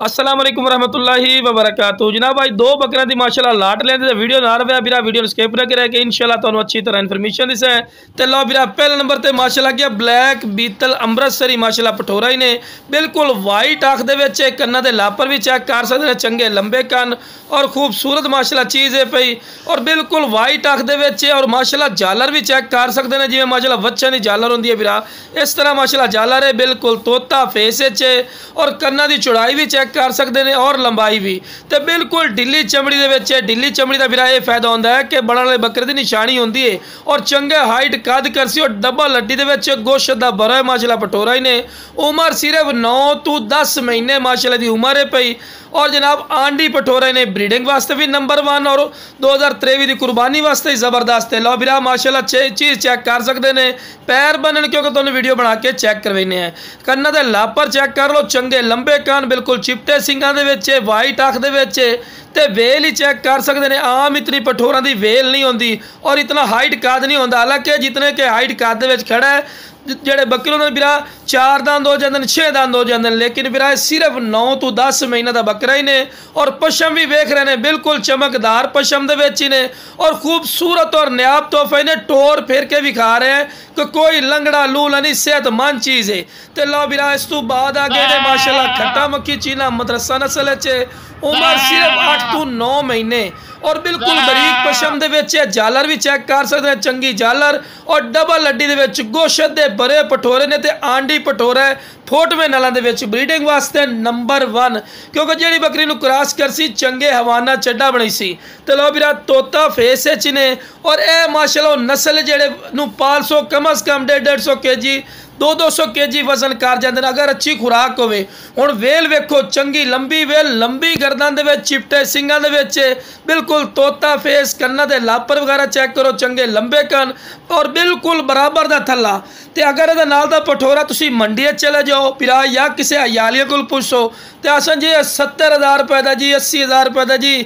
अस्सलाम वालेकुम रहमतुल्लाहि व बरकातुहू। जनाब भाई दो बकरियां दी माशाल्लाह लाट लेंदे ते वीडियो ना रहा बिरा वीडियो स्किप ना करे कि इंशाल्लाह तुहानू अच्छी तरह इन्फॉर्मेशन दिसे ते लो बिरा पहले नंबर ते माशाल्लाह गया ब्लैक बीतल अमृतसरी माशाल्लाह पठोरा ही ने बिल्कुल वाइट आँख दे विच कन्ना दे लापर भी चेक कर सकदे ने चंगे लंबे कन और खूबसूरत माशाल्लाह चीज़ है पई और बिल्कुल वाइट आँख दे विच और माशाल्लाह झालर भी चेक कर सकदे ने जिवें माशाल्लाह बच्चों की झालर होंदी है बिरा इस तरह माशाल्लाह झालर है बिल्कुल तोता फेस और कन्ना की चौड़ाई भी चेक कर सकते हैं और लंबाई भी तो बिल्कुल ढिली चमड़ी के ढिली चमड़ी का बिरा यह फायदा होता है कि बनने वाले बकरे की निशानी होती है और चंगे हाइट कद करसी और डब्बल हड्डी के गोश्त का बरा है माशाल्लाह पटोरा ही ने उम्र सिर्फ 9 to 10 महीने माशाल्लाह की उम्र है पई और जनाब आंडी पठोरा ने ब्रीडिंग वास्ते भी नंबर 1 और 2023 की कुर्बानी वास्ते जबरदस्त है। लो बिरा माशाल्लाह चीज़ चेक कर सकते हैं पैर बनने क्योंकि तुहानू वीडियो बना के चेक करवाने हैं। कन्ना दे लापर चेक कर लो चंगे लंबे कान बिल्कुल चिपटे सिंगां दे विच वाइट आँख दे विच ते वेल ही चेक कर सकते हैं। आम इतनी पठोरा की वेल नहीं होंदी और इतना हाइट कद नहीं होंदा हालांकि जितने के हाइट कद दे विच खड़ा है जेडे बकरे उन्होंने बिरा 4 दंद हो जाते हैं 6 दंद हो जाते हैं लेकिन बिरा सिर्फ 9 to 10 महीने का बकरा ही ने और पशम भी वेख रहे हैं बिल्कुल चमकदार पशम दे विच ही ने और खूबसूरत और नायाब तोहफे ने टोर फेर के भी खा रहे हैं कि कोई लंगड़ा लूला नहीं सेहतमंद चीज़ है। तो लो बिरा इस तू बाद आ गए माशाल्लाह खट्टा मक्खी चीना मदरसा नस्ल उम्र सिर्फ 8 to 9 महीने और बिल्कुल बरीक पशम दे विच झालर भी चेक कर सकते हैं चंगी झालर और डबल हड्डी दे विच गोश्त दे बड़े पठोरे ने ते आंडी पठोरा है फोटवे नलों दे विच ब्रीडिंग वास्ते नंबर 1 क्योंकि जिहड़ी बकरी नूं क्रॉस करसी चंगे हवाना चड्डा बनी सी ते लो बिरा तोता फेस विच ने और यह माशाल्लाह नस्ल जिहड़े नूं पाल सो कम अज़ कम 150 kg 200 kg वजन कर जाते हैं अगर अच्छी खुराक होवे। हुण वेल वेखो चंगी लंबी वेल लंबी गर्दन दे विच चिपटे सिंगां दे विच बिल्कुल तोता फेस कन्ना दे लापर वगैरह चेक करो चंगे लंबे कन और बिल्कुल बराबर दा थल्ला ते अगर इहदे नाल दा पठोरा तुसीं मंडी चले जाओ पिरा या किसी हयालिया कोल पुछो तो असन जी 70,000 रुपए का जी 80,000 रुपए का जी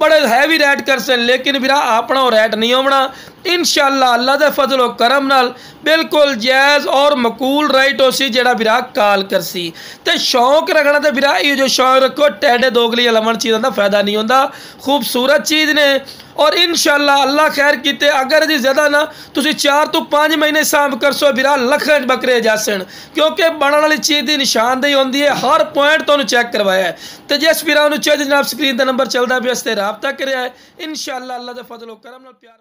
बड़े हैवी रेट कर सकते लेकिन बिरा अपना रेट नहीं होना इंशाअल्लाह अल्लाह दे फजल और करम नाल बिल्कुल जायज़ और मकूल राइट हो सी जेड़ा बिरा काल कर सी ते शौक रखना तो बिरा ये जो शौक रखो टैडे दोगली लमन चीज़ों का फायदा नहीं होता खूबसूरत चीज़ ने और इंशाअल्लाह अल्लाह खैर किते अगर जी ज़्यादा ना तुसी 4 to 5 महीने सांभ कर सो बिरा लखन बकरे जासन क्योंकि बनने वाली चीज़ की निशानदेही होती है हर पॉइंट तो चेक करवाया है। तो जिस बिरा चाहिए जनाब स्क्रीन का नंबर चलता पे रबता कर इंशाअल्लाह अल्लाह के फजल और करम नाल प्यार